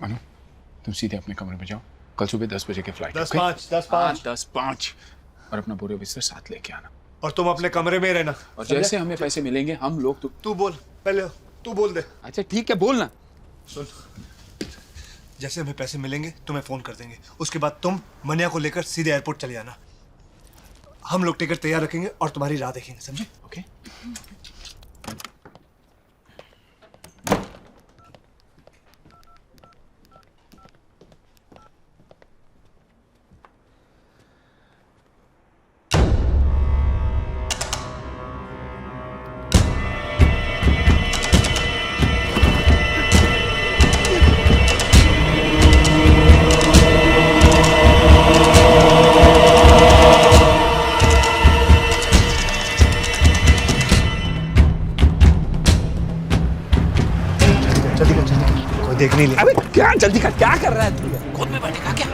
मनु, तुम सीधे अपने कमरे में जाओ, कल सुबह 10 बजे की फ्लाइट। 10:05 और अपना बोरे बिस्तर साथ लेके आना। और तुम अपने कमरे में रहना। और जैसे हमें पैसे मिलेंगे हम लोग तू बोल पहले, तू बोल दे। अच्छा ठीक है, बोलना। सुन, जैसे हमें पैसे मिलेंगे तुम्हें फोन कर देंगे, उसके बाद तुम मनिया को लेकर सीधे एयरपोर्ट चले जाना। हम लोग टिकट तैयार रखेंगे और तुम्हारी राह देखेंगे, समझे? ओके। जल्दी कर, कोई देख नहीं ले। अबे क्या जल्दी कर, क्या कर रहा है तू? खुद में बैठेगा क्या?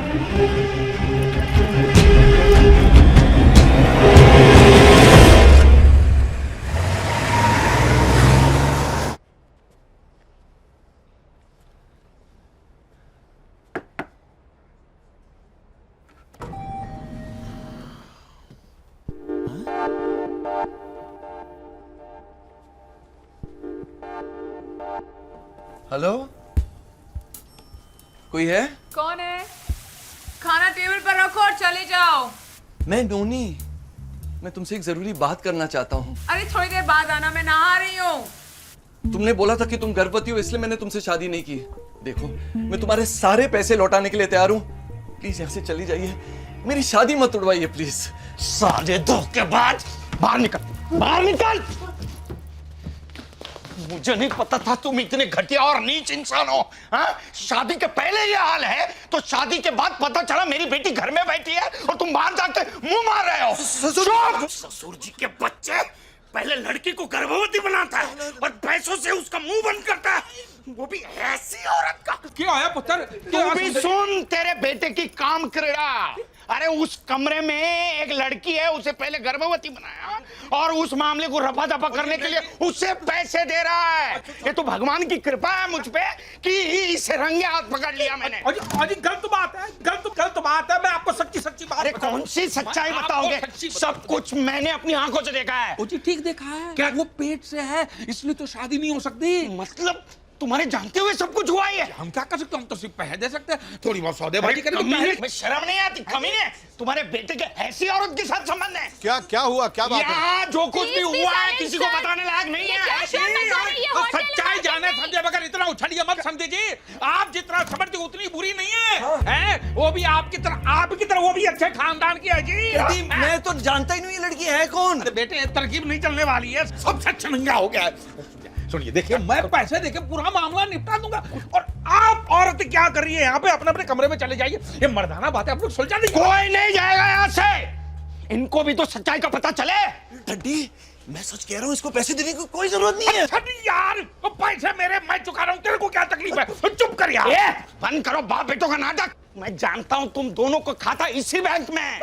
हेलो, कोई है? कौन है? खाना टेबल पर रखो और चले जाओ। मैं नोनी, मैं तुमसे एक जरूरी बात करना चाहता हूँ। अरे थोड़ी देर बाद आना, मैं नहा रही हूँ। तुमने बोला था कि तुम गर्भवती हो, इसलिए मैंने तुमसे शादी नहीं की। देखो, मैं तुम्हारे सारे पैसे लौटाने के लिए तैयार हूँ। प्लीज यहाँ से चली जाइए, मेरी शादी मत उड़वाइए प्लीज। साले धोखेबाज, बाहर निकल, बाहर निकल। मुझे नहीं पता था तुम इतने घटिया और नीच इंसान हो। हाँ? शादी के पहले ये हाल है तो शादी के बाद पता चला मेरी बेटी घर में बैठी है और तुम बाहर जाके मुंह मार रहे हो। ससुर जी के बच्चे, पहले लड़की को गर्भवती बनाता है और पैसों से उसका मुंह बंद करता है, वो भी ऐसी औरत का। क्या आया पुत्र? तू भी सुन, तेरे बेटे की काम क्रीड़ा। अरे उस कमरे में एक लड़की है, उसे पहले गर्भवती बनाया और उस मामले को रफा दफा करने के लिए उसे पैसे दे रहा है। ये तो भगवान की कृपा है मुझ पे कि इसे रंगे हाथ पकड़ लिया मैंने। अजी गलत बात है, गलत बात है। मैं आपको सच्ची बात। अरे कौन सी सच्चाई बताओगे? सब कुछ मैंने अपनी आंखों से देखा है। जी ठीक देखा है। क्या वो पेट से है, इसलिए तो शादी नहीं हो सकती। मतलब तुम्हारे जानते हुए सब कुछ हुआ है? हम क्या कर सकते हैं? हम तो सिर्फ पैसे दे सकते हैं, थोड़ी बहुत सौदेबाजी करें। मैं शर्म नहीं आती? कमीने, तुम्हारे बेटे के ऐसी औरत के साथ संबंध है? क्या हुआ, क्या बात है? यहाँ जो कुछ भी हुआ है किसी को बताने लायक नहीं है। सच्चाई जाने समझे बगैर इतना उछलिए मत समझे जी। आप जितना समझते उतनी बुरी नहीं है, हैं? वो भी आपकी तरह वो भी अच्छे खानदान की है जी। मैं तो जानता ही नहीं ये लड़की है कौन। बेटे तरकीब नहीं चलने वाली है, सब सच नंगा हो गया है। सुनिए, देखिए मैं पैसे देके पूरा मामला निपटा दूंगा और आप औरत क्या कर रही है यहाँ पे? अपने अपने कमरे में चले जाइए। ये मर्दाना बात है, आप लोग सुलझा दीजिए। कोई नहीं जाएगा यहाँ से, इनको भी तो सच्चाई का पता चले। डड्डी, मैं सच कह रहा हूँ, इसको पैसे देने की कोई जरूरत नहीं है। यार, वो पैसे मेरे, मैं चुका रहा हूँ, तेरे को क्या तकलीफ है? चुप कर यार। बंद करो बाप बेटों का नाटक। मैं जानता हूँ तुम दोनों को खाता इसी बैंक में।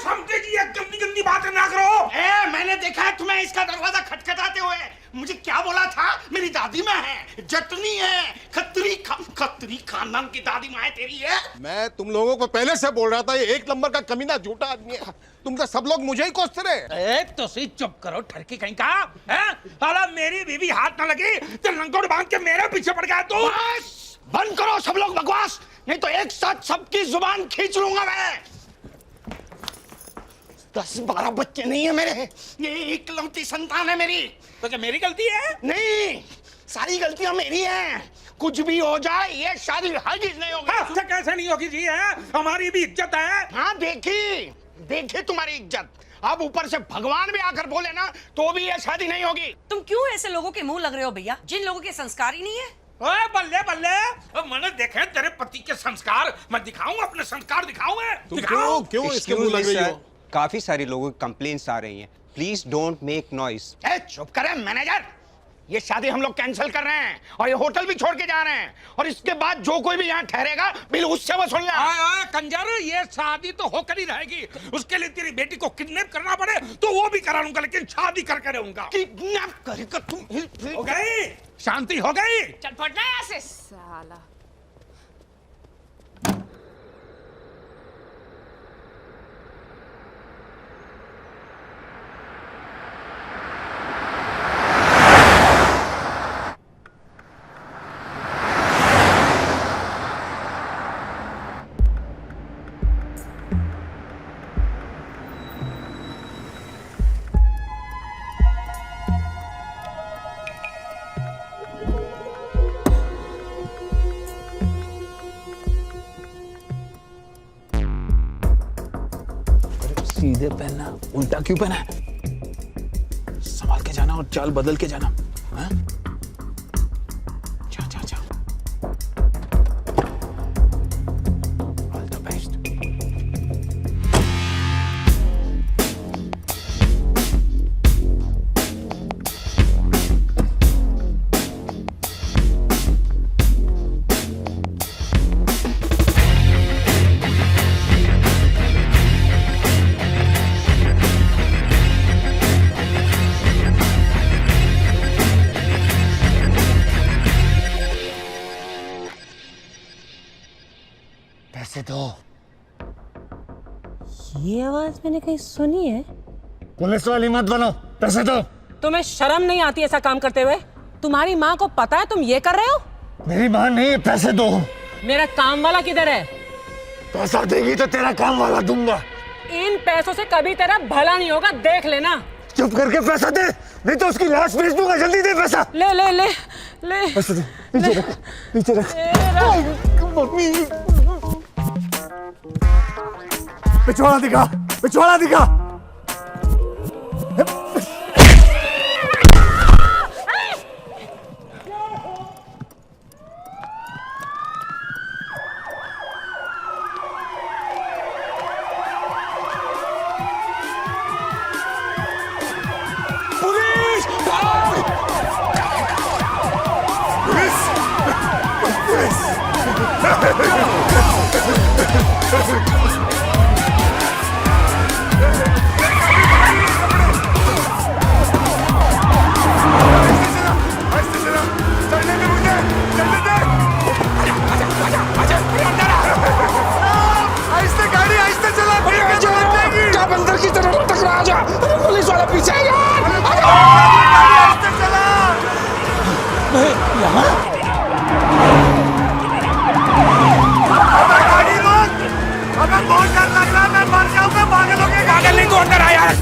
समझे जी, ये गंदी बातें ना करो। मैंने देखा है तुम्हें इसका दरवाजा खटखटाते हुए। मुझे क्या बोला था? मेरी दादी माँ है, जटनी है, खत्री खानदान की दादी माँ है तेरी है। मैं तुम लोगों को पहले से बोल रहा था, ये एक नंबर का कमीना झूठा आदमी है। तुम तो सब लोग मुझे ही कोसते रहे। तो सही चुप करो, ठरकी कहीं का है? हाला मेरी बीवी हाथ ना लगी तो लंगोट बांध के मेरे पीछे पड़ गया तू। बंद करो सब लोग बकवास, नहीं तो एक साथ सबकी जुबान खींच लूंगा मैं। 10-12 बच्चे नहीं है मेरे, ये इकलौती संतान है मेरी। तो क्या मेरी गलती है? नहीं, सारी गलतियां मेरी हैं। कुछ भी हो जाए ये शादी हरगिज नहीं होगी। अच्छा कैसे नहीं होगी जी? है हमारी भी इज्जत है। हाँ देखी तुम्हारी इज्जत। अब ऊपर से भगवान भी आकर बोले ना तो भी ये शादी नहीं होगी। तुम क्यों ऐसे लोगों के मुंह लग रहे हो भैया, जिन लोगों के संस्कार ही नहीं है? ओए बल्ले मैंने देखे तेरे पति के संस्कार, मैं दिखाऊं अपने संस्कार दिखाऊं मैं? तुम क्यों इसके मुंह लग रही हो? काफी सारी लोगों की कंप्लेंट्स आ रही हैं। Please don't make noise. चुप करे मैनेजर, ये शादी हम लोग कैंसिल कर रहे हैं और ये होटल भी छोड़ के जा रहे हैं और इसके बाद जो कोई भी यहाँ ठहरेगा बिल उससे वसूलना। कंजर, ये शादी तो होकर ही रहेगी। उसके लिए तेरी बेटी को किडनैप करना पड़े तो वो भी करा लूंगा, लेकिन शादी करके रहूंगा। किडनैप करेगा तुम? हो गई शांति, हो गई। चल फटना यहाँ से साला। सीधे पहनना, उल्टा क्यों पहना है? संभाल के जाना और चाल बदल के जाना। हाँ? जा जा जा। All the best. पैसे दो। ये आवाज मैंने कहीं सुनी है। पुलिस वाली मत बनो, पैसे दो। तुम्हें शर्म नहीं आती ऐसा काम करते हुए? तुम्हारी माँ को पता है तुम ये कर रहे हो? मेरी माँ नहीं, पैसे दो। मेरा काम वाला किधर है? पैसा देगी तो तेरा काम वाला दूंगा। इन पैसों से कभी तेरा भला नहीं होगा, देख लेना। चुप करके पैसा दे, नहीं तो उसकी लाश भेज दूंगा। जल्दी दे पैसा। ले ले ले ले पैसे दे। नीचे रख, नीचे रख। मम्मी, पिछवाड़ा दिखा, पिछवाड़ा दिखा। पुलिस! भाग! पुलिस! बंदर की तरह टकरा जा। अरे पुलिस वाला पीछे है यार। अबे बहुत डर लग रहा है, मैं मर जाऊंगा पागलों के। पागल नहीं तो अंदर आ यार।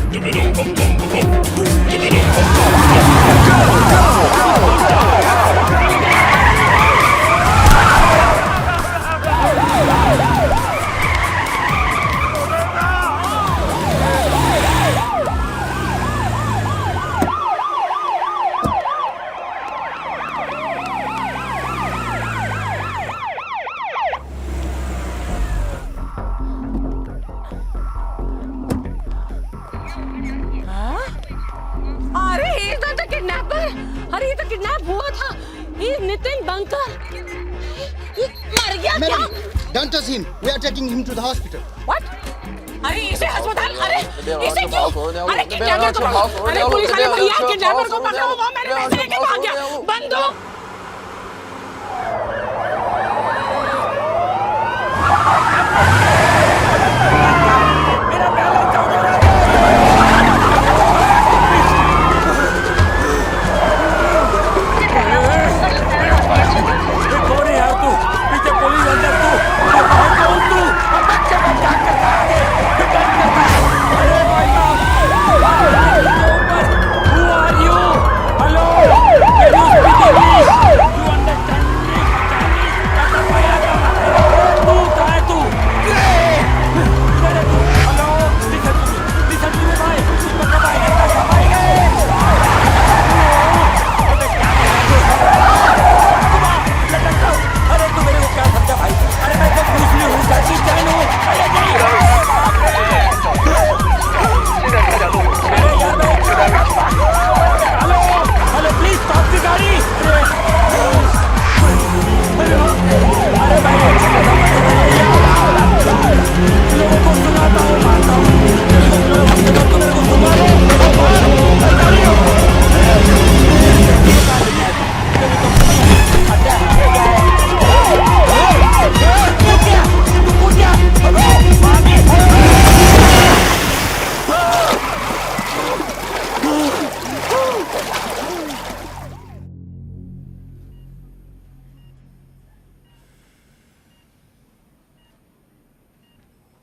अरे ये तो किडनैप हुआ था। ये नितिन बंकर ये मर गया क्या? Don't touch him. We are taking him to the hospital. What? अरे इसे अस्पताल, अरे इसे क्यों? अरे किडनैपर को पकड़ो। अरे पुलिस वाले भैया किडनैपर को पकड़ो, वो मेरे पैसे लेके भाग गया। बंदूक।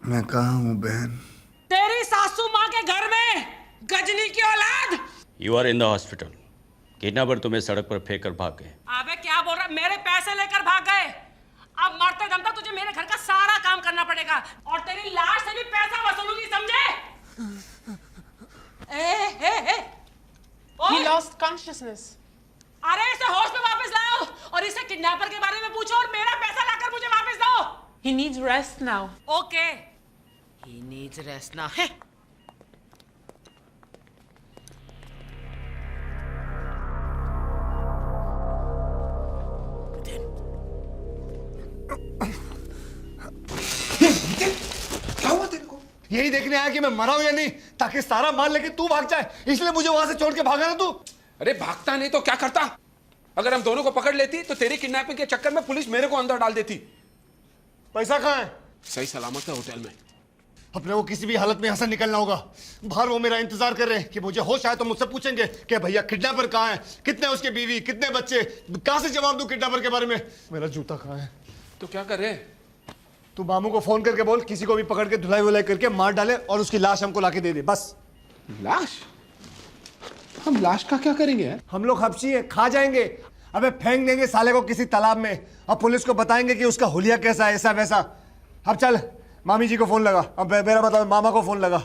मैं कहाँ हूँ बहन? तेरी सासू माँ के घर में, गजनी की औलाद। You are in the hospital. Kidnapper तुम्हें सड़क पर फेंक कर भाग गए। अबे क्या बोल रहा है? मेरे पैसे लेकर भाग गए। अब मरते दम तक तुझे मेरे घर का सारा काम करना पड़ेगा और तेरी लाश से भी पैसा वसूलूंगी, समझे? He lost consciousness. अरे इसे होश में वापस लाओ और इसे किडनैपर के बारे में पूछो और मेरा पैसा लाकर मुझे वापस दो. He needs rest now. Okay. He needs rest now. Hey. क्या हुआ तेरे को? यही देखने आया कि मैं मरा हूं या नहीं, ताकि सारा माल लेके तू भाग जाए, इसलिए मुझे वहां से छोड़ के भागा ना तू. अरे भागता नहीं तो क्या करता? अगर हम दोनों को पकड़ लेती तो तेरी किडनैपिंग के चक्कर में पुलिस मेरे को अंदर डाल देती. पैसा कहाँ है? सही सलामत है होटल में. अपने को किसी भी हालत में यहाँ से निकलना होगा. बाहर वो मेरा इंतजार कर रहे हैं कि मुझे होश आए तो मुझसे पूछेंगे कि भैया किडनैपर कहाँ है, कितने उसके बीवी, कितने बच्चे. कहाँ से जवाब दूं किडनैपर के बारे में? मेरा जूता कहाँ है? तो क्या करे? तू मामू को फोन करके बोल किसी को भी पकड़ के धुलाई वुलाई करके मार डाले और उसकी लाश हमको लाके दे दे बस. लाश? हम लाश का क्या करेंगे? हम लोग हबशी है, खा जाएंगे. अबे फेंक देंगे साले को किसी तालाब में. अब पुलिस को बताएंगे कि उसका हुलिया कैसा है, ऐसा वैसा. अब चल मामी जी को फोन लगा. अब मेरा मतलब मामा को फोन लगा.